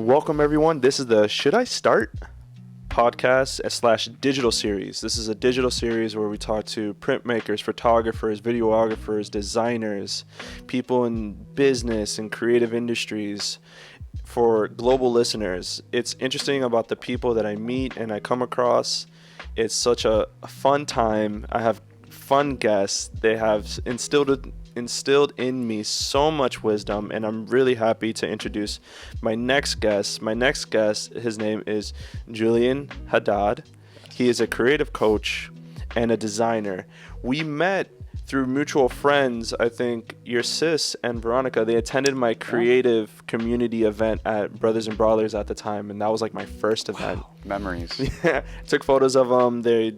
Welcome everyone. This is the Should I Start podcast / digital series. This is a digital series where we talk to printmakers, photographers, videographers, designers, people in business and creative industries for global listeners. It's interesting about the people that I meet and I come across. It's such a fun time. I have fun guests. They have instilled in me so much wisdom, and I'm really happy to introduce my next guest. His name is Julian Haddad. He is a creative coach and a designer. We met through mutual friends. I think your sis and Veronica, they attended my creative community event at Brothers and Brawlers at the time, and that was like my first event. Wow, memories. Yeah, took photos of them. They're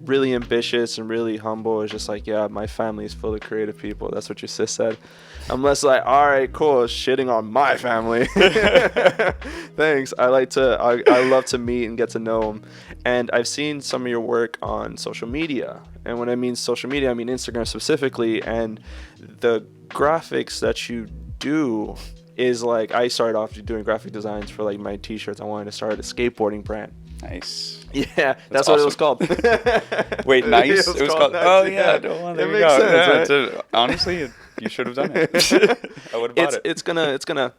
really ambitious and really humble. It's just like, yeah, my family is full of creative people. That's what your sis said. I'm less like, all right, cool, shitting on my family. Thanks. I love to meet and get to know them. And I've seen some of your work on social media. And when I mean social media, I mean Instagram specifically. And the graphics that you do is like, I started off doing graphic designs for like my t-shirts. I wanted to start a skateboarding brand. Nice. Yeah, that's what awesome. it was called. Wait, nice? It was called Nice. Oh, yeah. There It you makes go. sense, Yeah, right? honestly, you should have done it. I would have bought it. It's gonna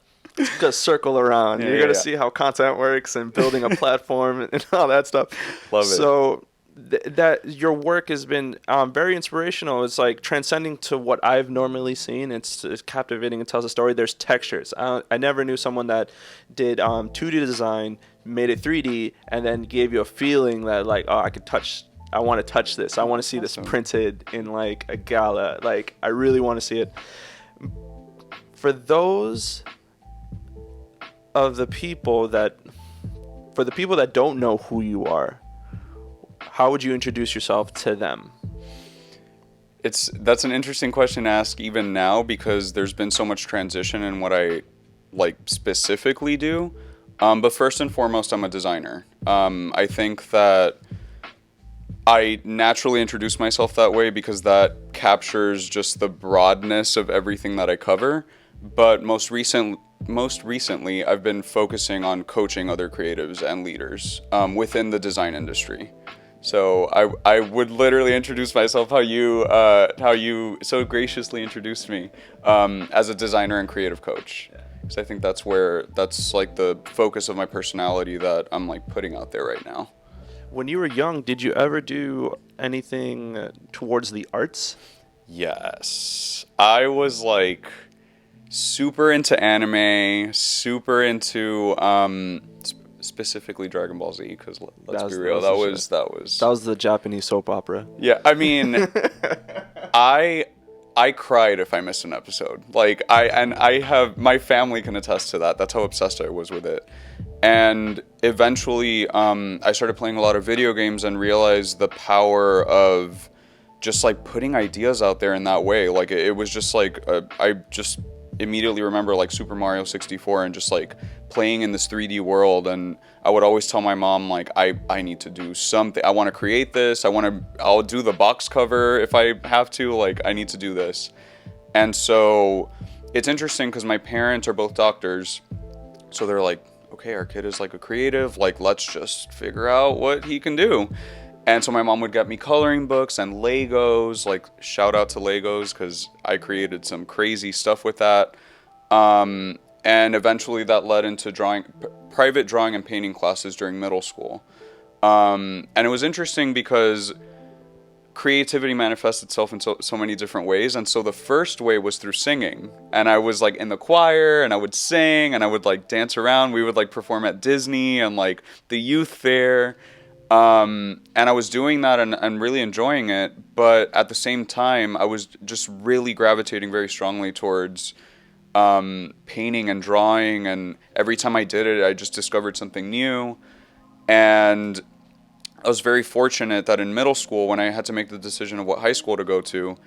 circle around. You're gonna see how content works and building a platform and all that stuff. Love it. So that your work has been very inspirational. It's like transcending to what I've normally seen. It's captivating and tells a story. There's textures. I never knew someone that did 2D design, made it 3D, and then gave you a feeling that like, oh, I want to touch this. I want to see this printed in like a gala. Like, I really want to see it. For those of the people that don't know who you are, how would you introduce yourself to them? That's an interesting question to ask even now, because there's been so much transition in what I like specifically do. But first and foremost, I'm a designer. I think that I naturally introduce myself that way because that captures just the broadness of everything that I cover. But most recently, I've been focusing on coaching other creatives and leaders within the design industry. So I would literally introduce myself how you so graciously introduced me as a designer and creative coach. Because I think that's like the focus of my personality that I'm like putting out there right now. When you were young, did you ever do anything towards the arts? Yes. I was like super into anime, super into specifically Dragon Ball Z, because let's be real, that was the Japanese soap opera. Yeah, I mean, I cried if I missed an episode. Like I have, my family can attest to that. That's how obsessed I was with it. And eventually, I started playing a lot of video games and realized the power of just like putting ideas out there in that way. Like it was just like I just immediately remember like Super Mario 64 and just like playing in this 3D world. And I would always tell my mom, like, I need to do something. I want to create this. I'll do the box cover if I have to. Like, I need to do this. And so it's interesting because my parents are both doctors. So they're like, okay, our kid is like a creative. Like, let's just figure out what he can do. And so my mom would get me coloring books and Legos, like shout out to Legos because I created some crazy stuff with that. And eventually that led into private drawing and painting classes during middle school. And it was interesting because creativity manifests itself in so many different ways. And so the first way was through singing. And I was like in the choir and I would sing and I would like dance around. We would like perform at Disney and like the youth fair. And I was doing that and really enjoying it, but at the same time, I was just really gravitating very strongly towards painting and drawing, and every time I did it, I just discovered something new. And I was very fortunate that in middle school, when I had to make the decision of what high school to go to,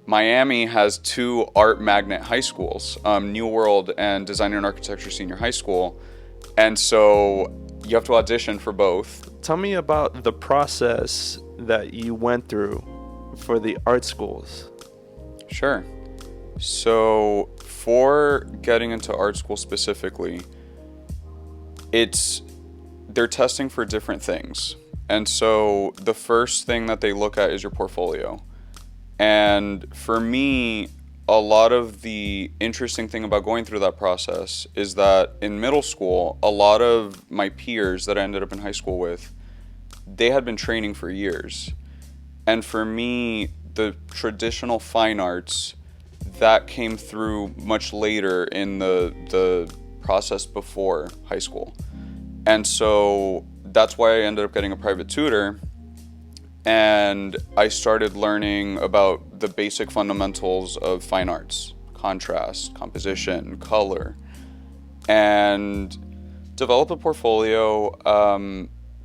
Miami has 2 art magnet high schools, New World and Design and Architecture Senior High School, and so you have to audition for both. Tell me about the process that you went through for the art schools. Sure. So for getting into art school specifically, they're testing for different things. And so the first thing that they look at is your portfolio. And for me, a lot of the interesting thing about going through that process is that in middle school, a lot of my peers that I ended up in high school with, they had been training for years. And for me, the traditional fine arts, that came through much later in the process before high school. And so that's why I ended up getting a private tutor, and I started learning about the basic fundamentals of fine arts: contrast, composition, color, and developed a portfolio,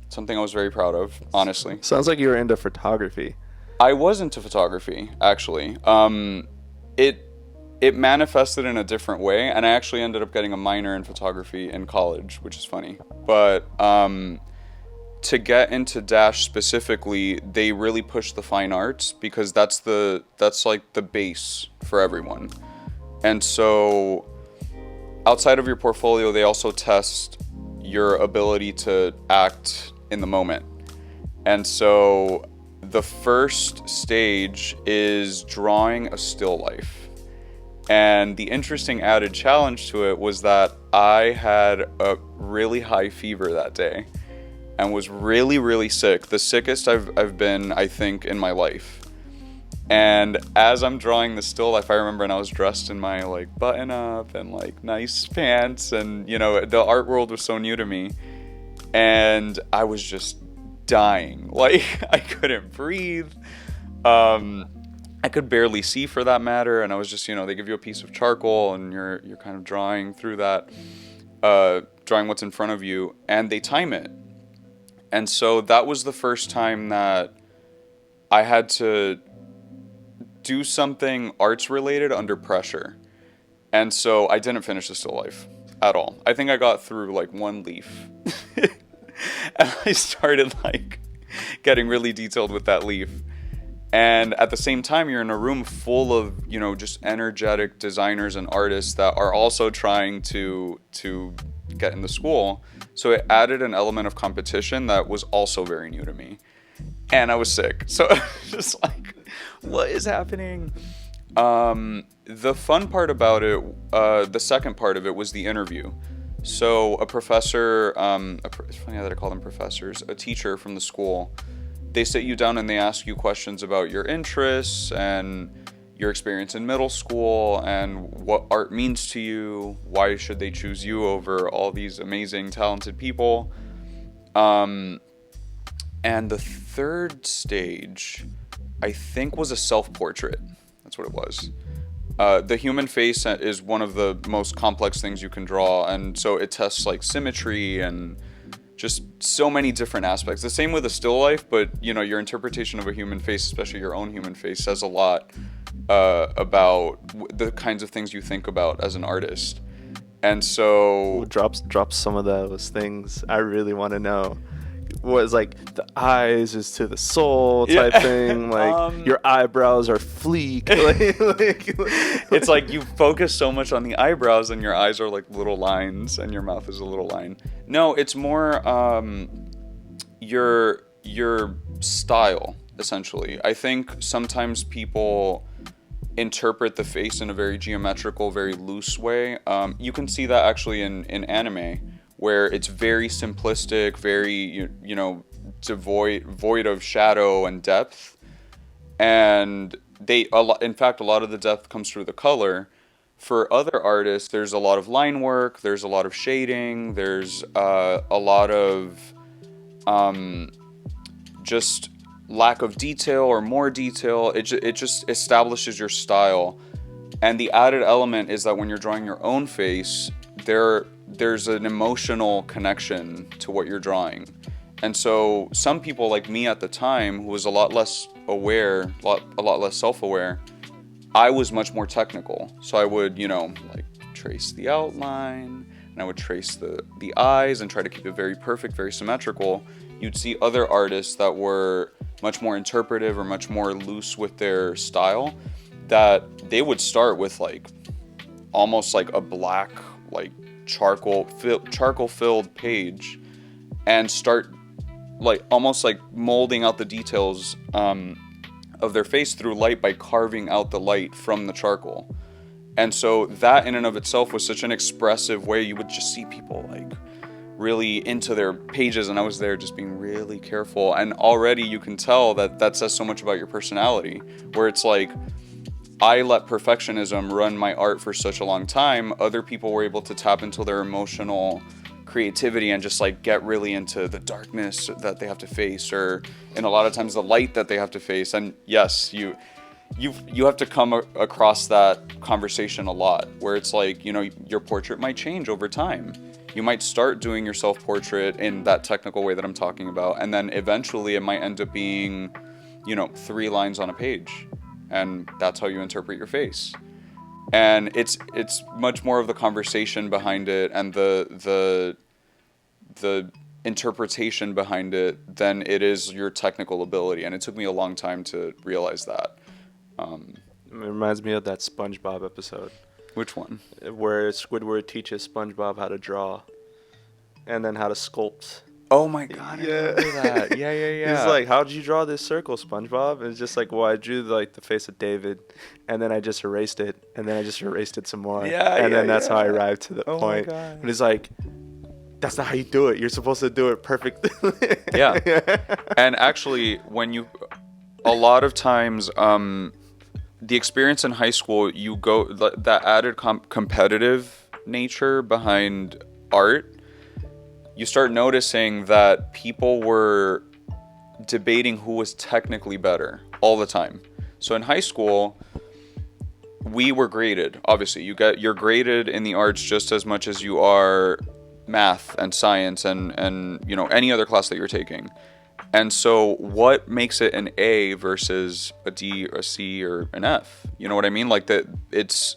something I was very proud of, honestly. Sounds like you were into photography. I was into photography, actually. It manifested in a different way, and I actually ended up getting a minor in photography in college, which is funny. But to get into Dash specifically, they really push the fine arts because that's like the base for everyone. And so outside of your portfolio, they also test your ability to act in the moment. And so the first stage is drawing a still life. And the interesting added challenge to it was that I had a really high fever that day and was really, really sick. The sickest I've been, I think, in my life. And as I'm drawing the still life, I remember, and I was dressed in my like button up and like nice pants, and you know, the art world was so new to me, and I was just dying. Like, I couldn't breathe. I could barely see, for that matter, and I was just, you know, they give you a piece of charcoal and you're kind of drawing through that, drawing what's in front of you, and they time it. And so that was the first time that I had to do something arts related under pressure. And so I didn't finish the still life at all. I think I got through like one leaf. And I started like getting really detailed with that leaf. And at the same time, you're in a room full of, you know, just energetic designers and artists that are also trying to get into school. So it added an element of competition that was also very new to me. And I was sick. So I was just like, what is happening? The fun part about it, the second part of it, was the interview. So a professor, it's funny that I call them professors, a teacher from the school, they sit you down and they ask you questions about your interests and your experience in middle school and what art means to you. Why should they choose you over all these amazing, talented people? And the third stage, I think, was a self-portrait. That's what it was. The human face is one of the most complex things you can draw, and so it tests like symmetry and just so many different aspects. The same with a still life, but you know, your interpretation of a human face, especially your own human face, says a lot about the kinds of things you think about as an artist. And so Drop some of those things. I really want to know. Was like the eyes is to the soul type thing, like your eyebrows are fleek. It's like you focus so much on the eyebrows and your eyes are like little lines and your mouth is a little line. No, it's more your style, essentially. I think sometimes people interpret the face in a very geometrical, very loose way. You can see that actually in anime, where it's very simplistic, very, you know, void of shadow and depth. And in fact, a lot of the depth comes through the color. For other artists, there's a lot of line work, there's a lot of shading, there's a lot of just lack of detail or more detail. It just establishes your style. And the added element is that when you're drawing your own face, there's an emotional connection to what you're drawing. And so some people like me at the time, who was a lot less aware, a lot less self-aware, I was much more technical. So I would, you know, like trace the outline, and I would trace the eyes and try to keep it very perfect, very symmetrical. You'd see other artists that were much more interpretive or much more loose with their style, that they would start with like almost like a black like charcoal filled page and start like almost like molding out the details of their face through light by carving out the light from the charcoal. And so that in and of itself was such an expressive way. You would just see people like really into their pages, and I was there just being really careful. And already you can tell that says so much about your personality, where it's like, I let perfectionism run my art for such a long time. Other people were able to tap into their emotional creativity and just like get really into the darkness that they have to face, or and a lot of times the light that they have to face. And yes, you have to come across that conversation a lot, where it's like, you know, your portrait might change over time. You might start doing your self-portrait in that technical way that I'm talking about, and then eventually it might end up being, you know, 3 lines on a page, and that's how you interpret your face. And it's much more of the conversation behind it and the interpretation behind it than it is your technical ability. And it took me a long time to realize that. It reminds me of that SpongeBob episode. Which one? Where Squidward teaches SpongeBob how to draw and then how to sculpt. Oh my god, I remember that. Yeah. He's like, how did you draw this circle, SpongeBob? And it's just like, well, I drew like the face of David, and then I just erased it, and then I just erased it some more. And then that's how I arrived to the point. My God. And he's like, that's not how you do it. You're supposed to do it perfectly. Yeah. And actually, a lot of times, the experience in high school, you go, that added competitive nature behind art, you start noticing that people were debating who was technically better all the time. So in high school, we were graded. Obviously, you're graded in the arts just as much as you are math and science and you know, any other class that you're taking. And so what makes it an A versus a D or a C or an F? You know what I mean? Like that it's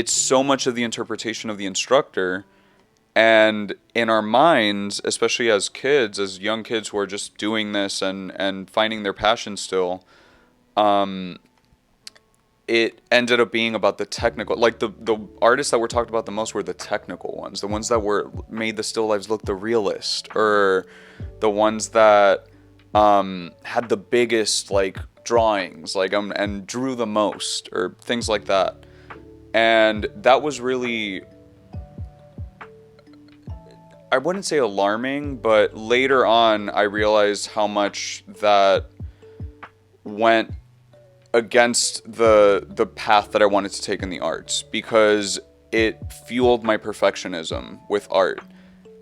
so much of the interpretation of the instructor. And in our minds, especially as kids, as young kids who are just doing this and finding their passion still, it ended up being about the technical, like the artists that were talked about the most were the technical ones, the ones that made the still lives look the realest, or the ones that had the biggest like drawings, like and drew the most, or things like that. And that was really, I wouldn't say alarming, but later on I realized how much that went against the path that I wanted to take in the arts, because it fueled my perfectionism with art,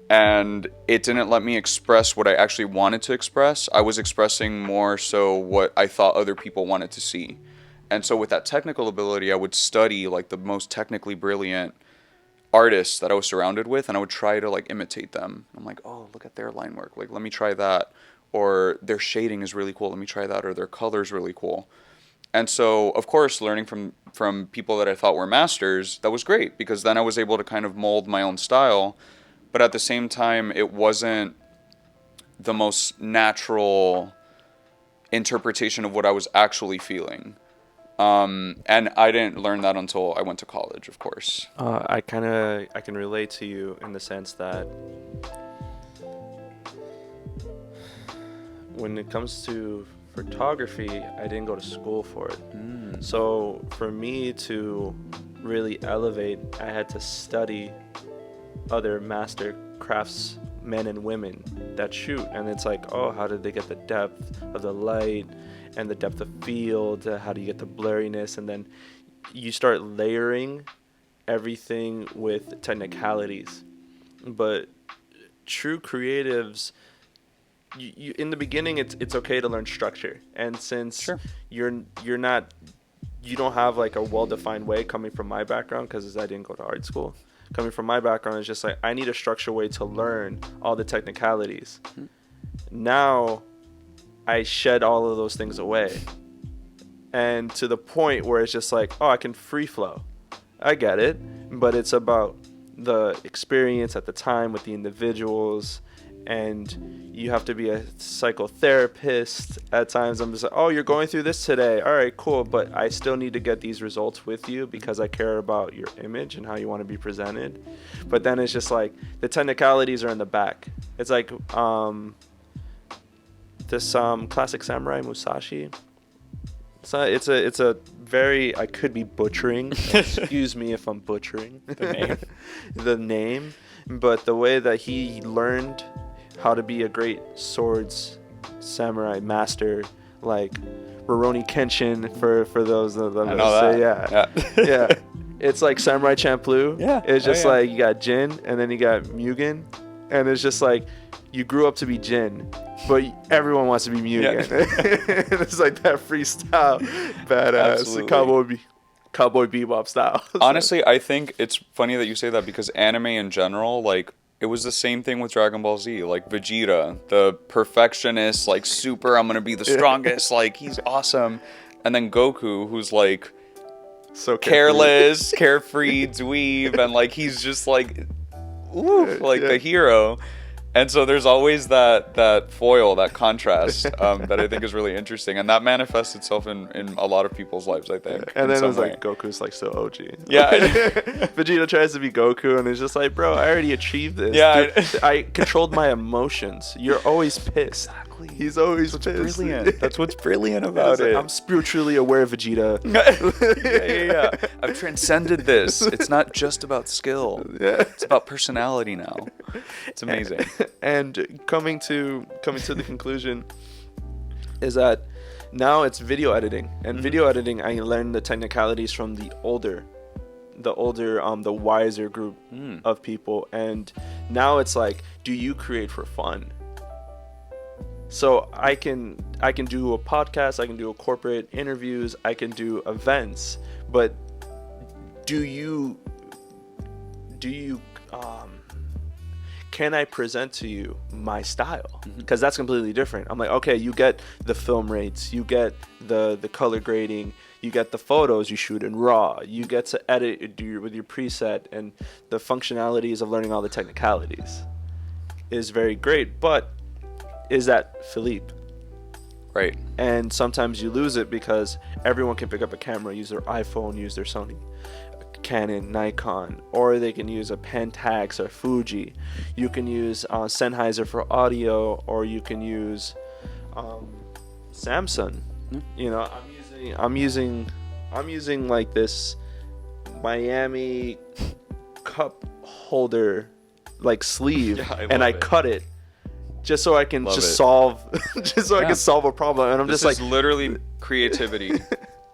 and it didn't let me express what I actually wanted to express. I was expressing more so what I thought other people wanted to see. And so with that technical ability, I would study like the most technically brilliant artists that I was surrounded with, and I would try to like imitate them. I'm like, oh, look at their line work, like let me try that, or their shading is really cool, let me try that, or their color's really cool. And so, of course, learning from people that I thought were masters, that was great, because then I was able to kind of mold my own style. But at the same time, it wasn't the most natural interpretation of what I was actually feeling. And I didn't learn that until I went to college, of course. I can relate to you in the sense that when it comes to photography, I didn't go to school for it. So for me to really elevate, I had to study other master craftsmen and women that shoot. And it's like, oh, how did they get the depth of the light and the depth of field? How do you get the blurriness? And then you start layering everything with technicalities. But true creatives, you in the beginning, it's okay to learn structure, and since you don't have like a well-defined way, coming from my background, because I didn't go to art school, coming from my background, it's just like I need a structured way to learn all the technicalities. Now I shed all of those things away, and to the point where it's just like, oh, I can free flow. I get it, but it's about the experience at the time with the individuals and you have to be a psychotherapist at times. I'm just like, oh, you're going through this today. All right, cool. But I still need to get these results with you because I care about your image and how you want to be presented. But then it's just like the technicalities are in the back. It's like this classic samurai Musashi. So it's a very, I could be butchering. Excuse me if I'm butchering the name. But the way that he learned how to be a great swords samurai master, like Rurouni Kenshin for those of them that say, yeah. It's like Samurai Champloo. Yeah. It's just like you got Jin and then you got Mugen, and it's just like you grew up to be Jin, but everyone wants to be Mugen. Yeah. It's like that freestyle, badass cowboy bebop style. Honestly, I think it's funny that you say that because anime in general, like, it was the same thing with Dragon Ball Z. Like Vegeta, the perfectionist, like super, I'm gonna be the strongest, like he's awesome. And then Goku, who's like so careless, carefree, dweeb, and like he's just like, the hero. And so there's always that foil, that contrast that I think is really interesting, and that manifests itself in a lot of people's lives, I think. And then it's like Goku's like so OG. Yeah, Vegeta tries to be Goku, and it's just like, bro, I already achieved this. Yeah, dude, I controlled my emotions. You're always pissed. Exactly. He's always pissed. Brilliant. That's what's brilliant about it. I'm spiritually aware, Vegeta. Yeah. I've transcended this. It's not just about skill. Yeah. It's about personality now. It's amazing. And coming to the conclusion is that now it's video editing. And video editing, I learned the technicalities from the older, the wiser group of people. And now it's like, do you create for fun? So I can do a podcast, I can do a corporate interviews, I can do events, but can I present to you my style? Because that's completely different. I'm like, okay, you get the film rates, you get the color grading, you get the photos you shoot in RAW, you get to edit with your preset, and the functionalities of learning all the technicalities is very great. But is that Philippe? Right. And sometimes you lose it because everyone can pick up a camera, use their iPhone, use their Sony, Canon, Nikon, or they can use a Pentax or Fuji. You can use Sennheiser for audio, or you can use Samsung. You know, I'm using like this Miami cup holder like sleeve, and I cut it just so I can I can solve a problem. And I'm this just is literally creativity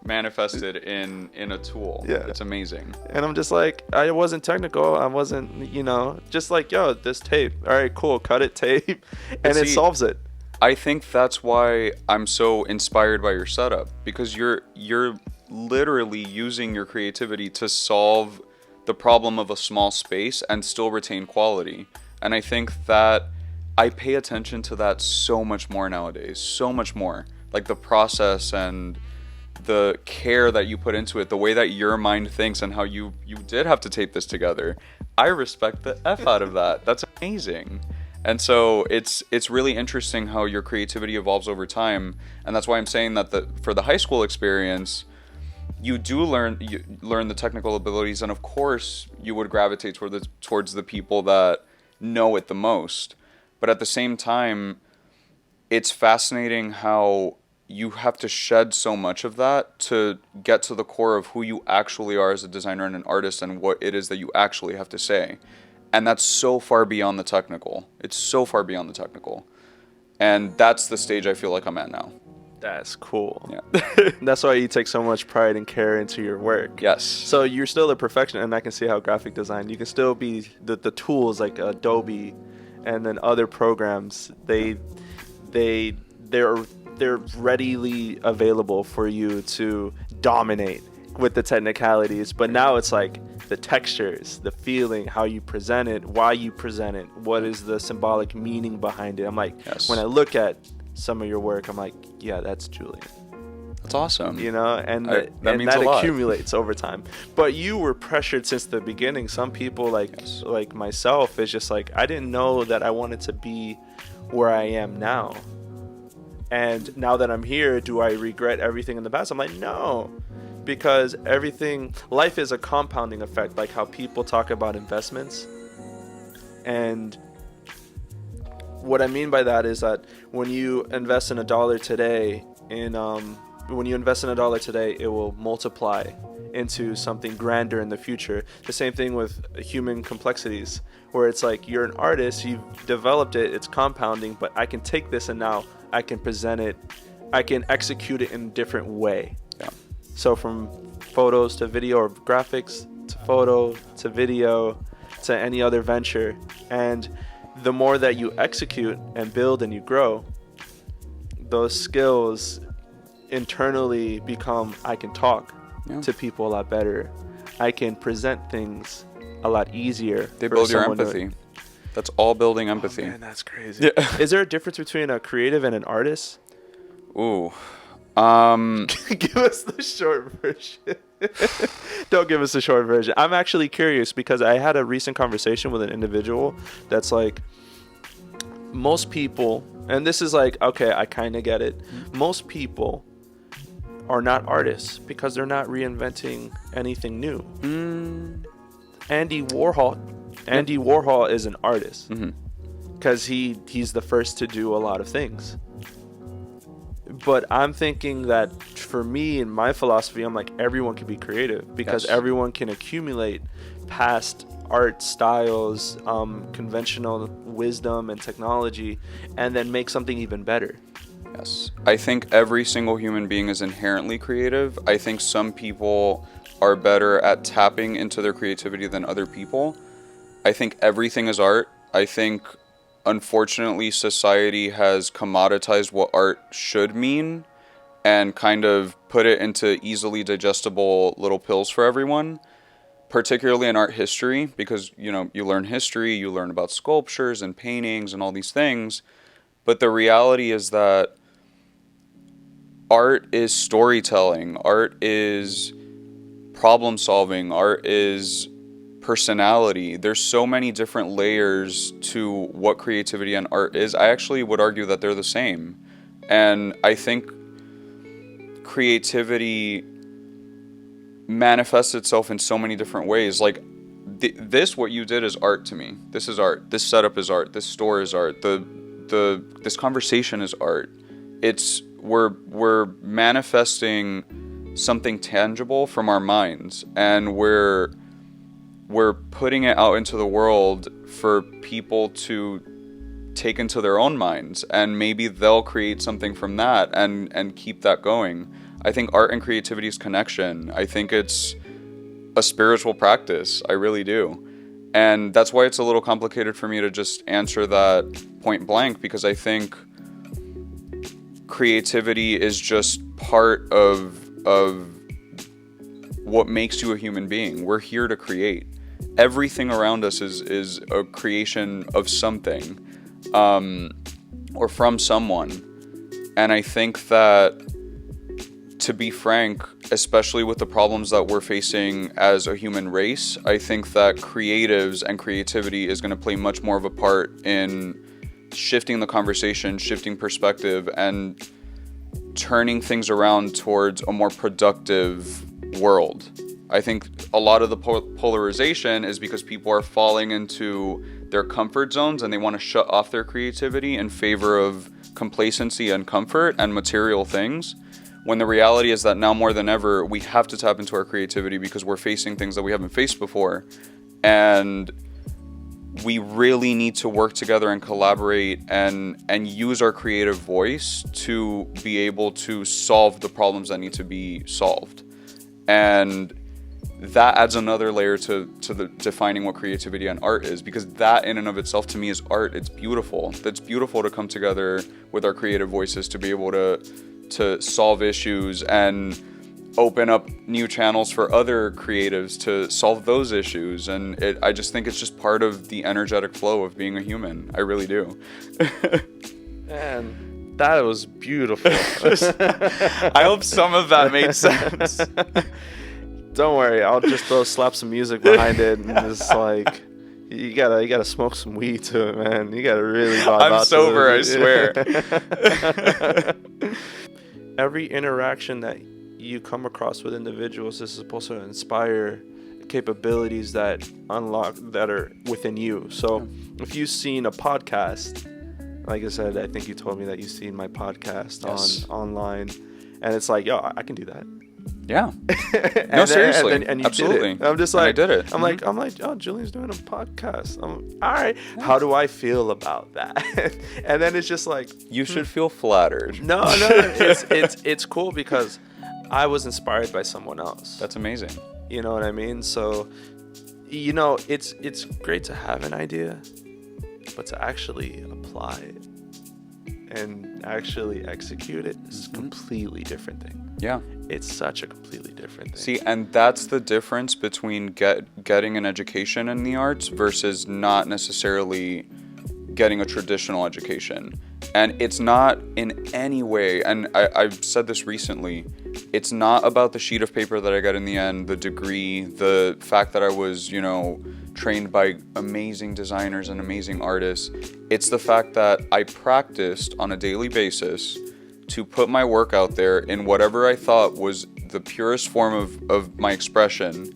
manifested in a tool. Yeah, it's amazing. And I'm just like, I wasn't technical. I wasn't, just like, yo, this tape. All right, cool. Cut it, tape, and it solves it. I think that's why I'm so inspired by your setup, because you're literally using your creativity to solve the problem of a small space and still retain quality. And I think that I pay attention to that so much more nowadays, so much more. Like the process and the care that you put into it, the way that your mind thinks, and how you did have to tape this together. I respect the F out of that. That's amazing. And so it's really interesting how your creativity evolves over time. And that's why I'm saying that for the high school experience, you do learn the technical abilities, and of course you would gravitate towards the people that know it the most. But at the same time, it's fascinating how you have to shed so much of that to get to the core of who you actually are as a designer and an artist, and what it is that you actually have to say. And that's so far beyond the technical. It's so far beyond the technical. And that's the stage I feel like I'm at now. That's cool. Yeah. That's why you take so much pride and care into your work. Yes. So you're still a perfectionist, and I can see how graphic design, you can still be the tools like Adobe and then other programs, they're readily available for you to dominate with the technicalities. But now it's like the textures, the feeling, how you present it, why you present it, what is the symbolic meaning behind it. I'm like, when I look at some of your work, I'm like, yeah, that's Julian. That's awesome. You know, and that means a lot. accumulates over time. But you were pressured since the beginning. Some people like myself is just like, I didn't know that I wanted to be where I am now. And now that I'm here, do I regret everything in the past? I'm like, no, because life is a compounding effect, like how people talk about investments. And what I mean by that is that when you invest in $1 today, it will multiply into something grander in the future. The same thing with human complexities, where it's like you're an artist, you've developed it, it's compounding, but I can take this and now I can present it, I can execute it in a different way. Yeah. So from photos to video, or graphics to photo to video to any other venture. And the more that you execute and build and you grow, those skills internally become, I can talk to people a lot better. I can present things a lot easier. They build your empathy. That's all building empathy. Oh, man, that's crazy. Yeah. Is there a difference between a creative and an artist? Ooh. Give us the short version. Don't give us the short version. I'm actually curious because I had a recent conversation with an individual that's like, most people, and this is like, okay, I kind of get it. Most people are not artists because they're not reinventing anything new. Andy Warhol is an artist because he's the first to do a lot of things. But I'm thinking that for me and my philosophy, I'm like, everyone can be creative because everyone can accumulate past art styles, conventional wisdom and technology, and then make something even better. Yes. I think every single human being is inherently creative. I think some people are better at tapping into their creativity than other people. I think everything is art. I think, unfortunately, society has commoditized what art should mean and kind of put it into easily digestible little pills for everyone, particularly in art history, because, you know, you learn history, you learn about sculptures and paintings and all these things. But the reality is that art is storytelling, art is problem solving, art is personality. There's so many different layers to what creativity and art is. I actually would argue that they're the same. And I think creativity manifests itself in so many different ways. Like what you did is art to me. This is art. This setup is art. This store is art. This conversation is art. We're manifesting something tangible from our minds, and we're putting it out into the world for people to take into their own minds, and maybe they'll create something from that and keep that going. I think art and creativity is connection. I think it's a spiritual practice. I really do. And that's why it's a little complicated for me to just answer that point blank, because I think creativity is just part of what makes you a human being. We're here to create. Everything around us is a creation of something, or from someone. And I think that, to be frank, especially with the problems that we're facing as a human race, I think that creatives and creativity is going to play much more of a part in shifting the conversation, shifting perspective, and turning things around towards a more productive world. I think a lot of the polarization is because people are falling into their comfort zones and they want to shut off their creativity in favor of complacency and comfort and material things, when the reality is that now more than ever, we have to tap into our creativity because we're facing things that we haven't faced before. And we really need to work together and collaborate and use our creative voice to be able to solve the problems that need to be solved. And that adds another layer to the defining what creativity and art is, because that in and of itself to me is art. It's beautiful. It's beautiful to come together with our creative voices to be able to solve issues and open up new channels for other creatives to solve those issues. And I just think it's just part of the energetic flow of being a human. I really do. And That was beautiful. I hope some of that made sense. Don't worry, I'll just slap some music behind it, and it's like you gotta smoke some weed to it, man. You gotta really vibe I'm out sober, to I swear. Every interaction that you come across with individuals is supposed to inspire capabilities that are within you. So if you've seen a podcast, like I said, I think you told me that you've seen my podcast online, and it's like, yo, I can do that. Yeah. No, seriously. And you absolutely. did it. I'm just like, I did it. I'm like, oh, Julian's doing a podcast. All right. Yeah. How do I feel about that? And then it's just like, you should feel flattered. No. It's cool because I was inspired by someone else. That's amazing. You know what I mean? So, you know, it's great to have an idea, but to actually apply it and actually execute it is a completely different thing. Yeah. It's such a completely different thing. See, and that's the difference between getting an education in the arts versus not necessarily getting a traditional education. And it's not in any way, and I've said this recently, it's not about the sheet of paper that I got in the end, the degree, the fact that I was, trained by amazing designers and amazing artists. It's the fact that I practiced on a daily basis to put my work out there in whatever I thought was the purest form of my expression,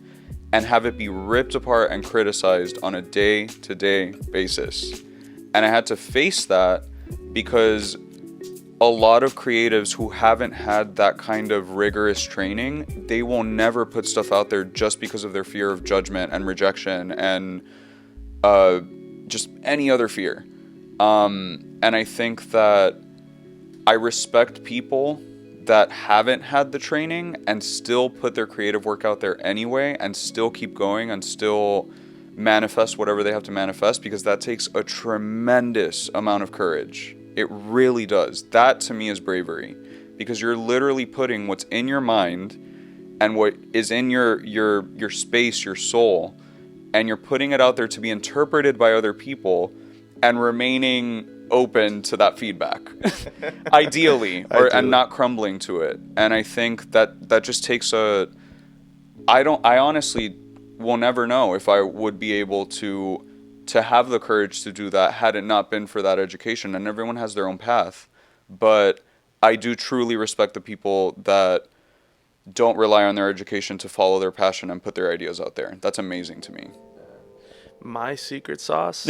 and have it be ripped apart and criticized on a day-to-day basis. And I had to face that because a lot of creatives who haven't had that kind of rigorous training, they will never put stuff out there just because of their fear of judgment and rejection and just any other fear. And I think that I respect people that haven't had the training and still put their creative work out there anyway and still keep going and still manifest whatever they have to manifest, because that takes a tremendous amount of courage. It really does. That to me is bravery, because you're literally putting what's in your mind and what is in your space, your soul, and you're putting it out there to be interpreted by other people and remaining open to that feedback, ideally, and not crumbling to it. And I think that just takes I honestly will never know if I would be able to have the courage to do that had it not been for that education. And everyone has their own path, but I do truly respect the people that don't rely on their education to follow their passion and put their ideas out there. That's amazing to me. My secret sauce,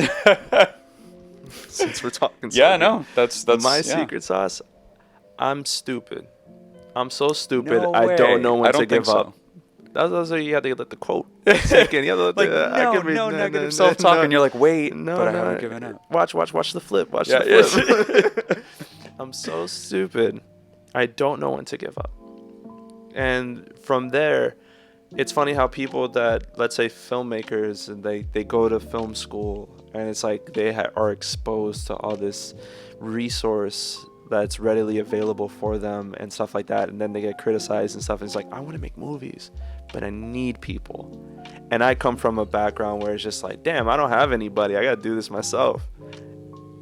since we're talking, yeah, no, that's my secret sauce. I'm stupid. I'm so stupid. No I way. don't know when I don't to give think so. up. That's why you have to let the quote sink in. You have to let negative self-talk, and you're like, wait, no, but I haven't given up. Watch the flip. Watch the flip. I'm so stupid. I don't know when to give up. And from there, it's funny how people that, let's say filmmakers, and they go to film school, and it's like they are exposed to all this resource that's readily available for them and stuff like that, and then they get criticized and stuff, and it's like, I want to make movies, but I need people. And I come from a background where it's just like, damn, I don't have anybody, I gotta do this myself.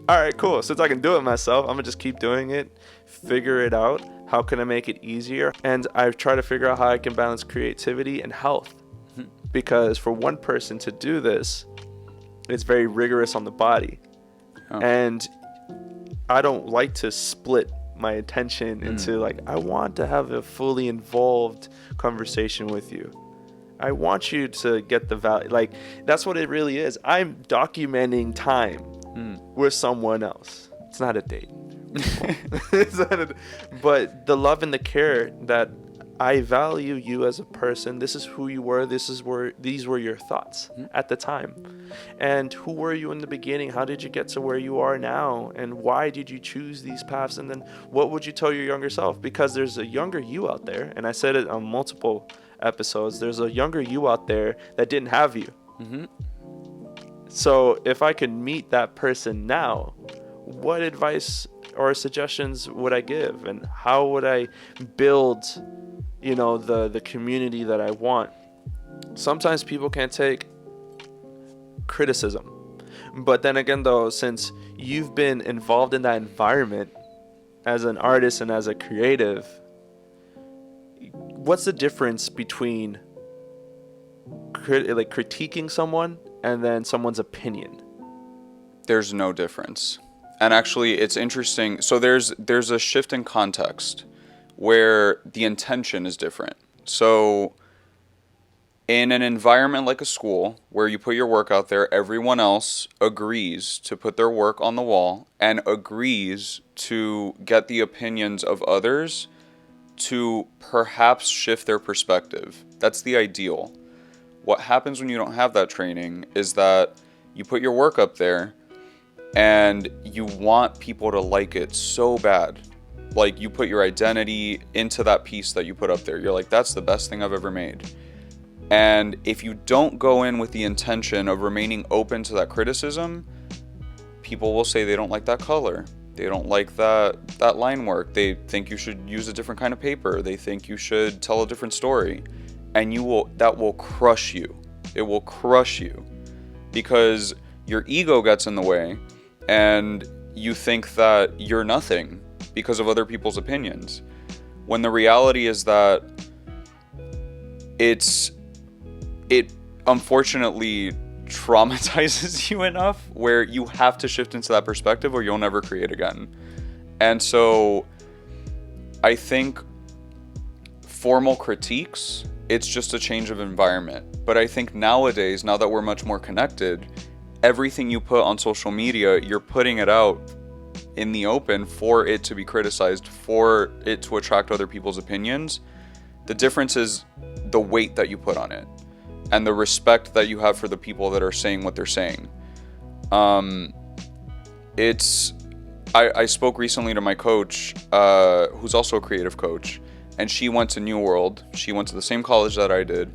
Alright, cool, since I can do it myself, I'm gonna just keep doing it, figure it out. How can I make it easier? And I try to figure out how I can balance creativity and health, because for one person to do this, it's very rigorous on the body. And I don't like to split my attention into like, I want to have a fully involved conversation with you. I want you to get the value. Like, that's what it really is. I'm documenting time with someone else. It's not a date. But the love and the care that I value you as a person. This is who you were. These were your thoughts at the time. And who were you in the beginning? How did you get to where you are now? And why did you choose these paths? And then what would you tell your younger self? Because there's a younger you out there, and I said it on multiple episodes, there's a younger you out there that didn't have you. So if I could meet that person now, what advice or suggestions would I give? And how would I build the community that I want? Sometimes people can't take criticism, but then again though, since you've been involved in that environment, as an artist and as a creative, what's the difference between critiquing someone and then someone's opinion? There's no difference. And actually, it's interesting. So there's a shift in context where the intention is different. So in an environment like a school where you put your work out there, everyone else agrees to put their work on the wall and agrees to get the opinions of others to perhaps shift their perspective. That's the ideal. What happens when you don't have that training is that you put your work up there and you want people to like it so bad. Like, you put your identity into that piece that you put up there. You're like, that's the best thing I've ever made. And if you don't go in with the intention of remaining open to that criticism, people will say they don't like that color. They don't like that line work. They think you should use a different kind of paper. They think you should tell a different story. And that will crush you. It will crush you because your ego gets in the way and you think that you're nothing because of other people's opinions. When the reality is that it unfortunately traumatizes you enough where you have to shift into that perspective or you'll never create again. And so I think formal critiques, it's just a change of environment. But I think nowadays, now that we're much more connected, everything you put on social media, you're putting it out in the open for it to be criticized, for it to attract other people's opinions. The difference is the weight that you put on it and the respect that you have for the people that are saying what they're saying. I spoke recently to my coach, who's also a creative coach, and she went to New World. She went to the same college that I did.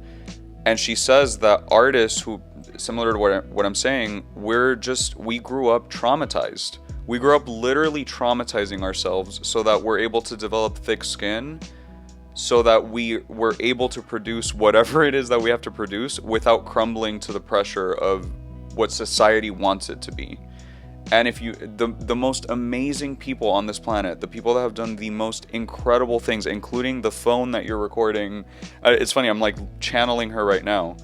And she says that artists who, similar to what I'm saying, we grew up traumatized. We grew up literally traumatizing ourselves so that we're able to develop thick skin, so that we were able to produce whatever it is that we have to produce without crumbling to the pressure of what society wants it to be. And if the most amazing people on this planet, the people that have done the most incredible things, including the phone that you're recording, it's funny, I'm like channeling her right now,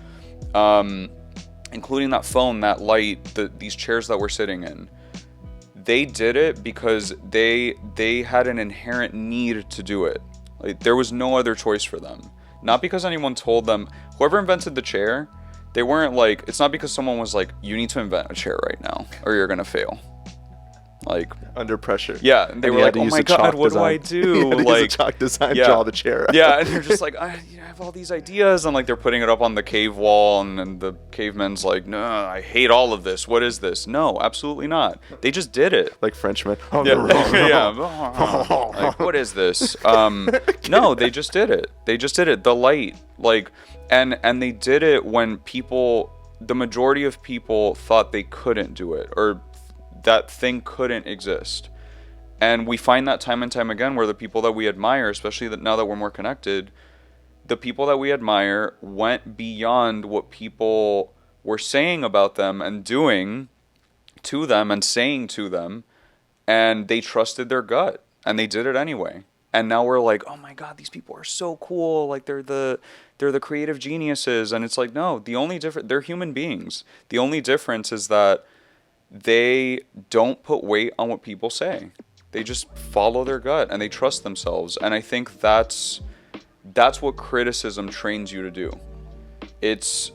including that phone, that light, these chairs that we're sitting in, they did it because they had an inherent need to do it. Like, there was no other choice for them. Not because anyone told them. Whoever invented the chair, they weren't like, it's not because someone was like, you need to invent a chair right now or you're gonna fail. Like, under pressure. Yeah, and they were like, oh my god, what do I do? Like, use a chalk design, draw the chair out. Yeah, and they're just like, I have all these ideas, and like they're putting it up on the cave wall, and the caveman's like, no, I hate all of this. What is this? No, absolutely not. They just did it. Like Frenchmen. Yeah. Like, what is this? No, they just did it. They just did it. The light, like, and they did it when the majority of people thought they couldn't do it, or that thing couldn't exist. And we find that time and time again where the people that we admire, especially now that we're more connected, the people that we admire went beyond what people were saying about them and doing to them and saying to them, and they trusted their gut and they did it anyway. And now we're like, oh my god, these people are so cool, like they're the creative geniuses. And it's like, no, they're human beings. The only difference is that they don't put weight on what people say. They just follow their gut and they trust themselves. And I think that's what criticism trains you to do. It's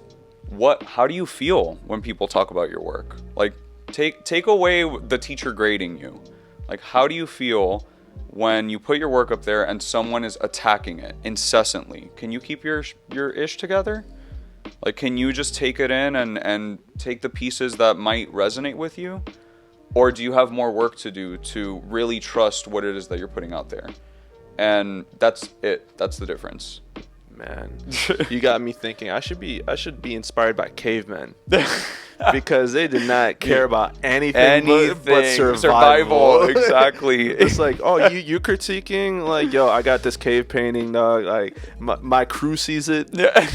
how do you feel when people talk about your work? Like, take away the teacher grading you. Like, how do you feel when you put your work up there and someone is attacking it incessantly? Can you keep your ish together? Like, can you just take it in and take the pieces that might resonate with you? Or do you have more work to do to really trust what it is that you're putting out there? And that's it. That's the difference. Man, you got me thinking I should be inspired by cavemen. Because they did not care about anything but survival. Exactly. It's like, oh, you critiquing? Like, yo, I got this cave painting, dog. Like, my crew sees it. Yeah.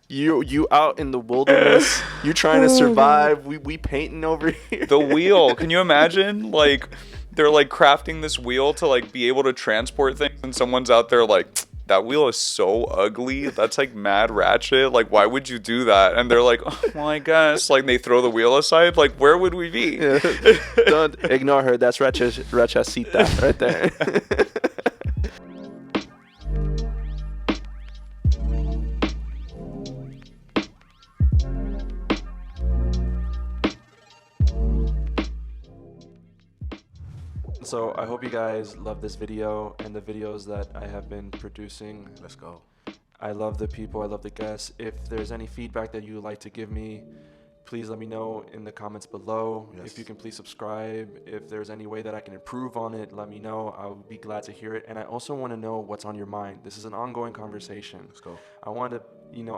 You out in the wilderness, you trying to survive, we painting over here. The wheel, can you imagine? Like, they're like crafting this wheel to like be able to transport things, and someone's out there like, that wheel is so ugly. That's like mad ratchet. Like, why would you do that? And they're like, oh, well, I guess. Like, they throw the wheel aside. Like, where would we be? Yeah. Don't ignore her. That's Rachasita right there. So I hope you guys love this video and the videos that I have been producing. Let's go. I love the people, I love the guests. If there's any feedback that you would like to give me, please let me know in the comments below. Yes. If you can please subscribe. If there's any way that I can improve on it, let me know. I would be glad to hear it. And I also want to know what's on your mind. This is an ongoing conversation. Let's go. I want to,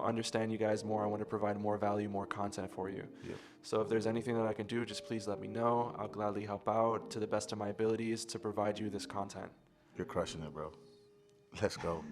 understand you guys more. I want to provide more value, more content for you. Yep. So if there's anything that I can do, just please let me know. I'll gladly help out to the best of my abilities to provide you this content. You're crushing it, bro. Let's go.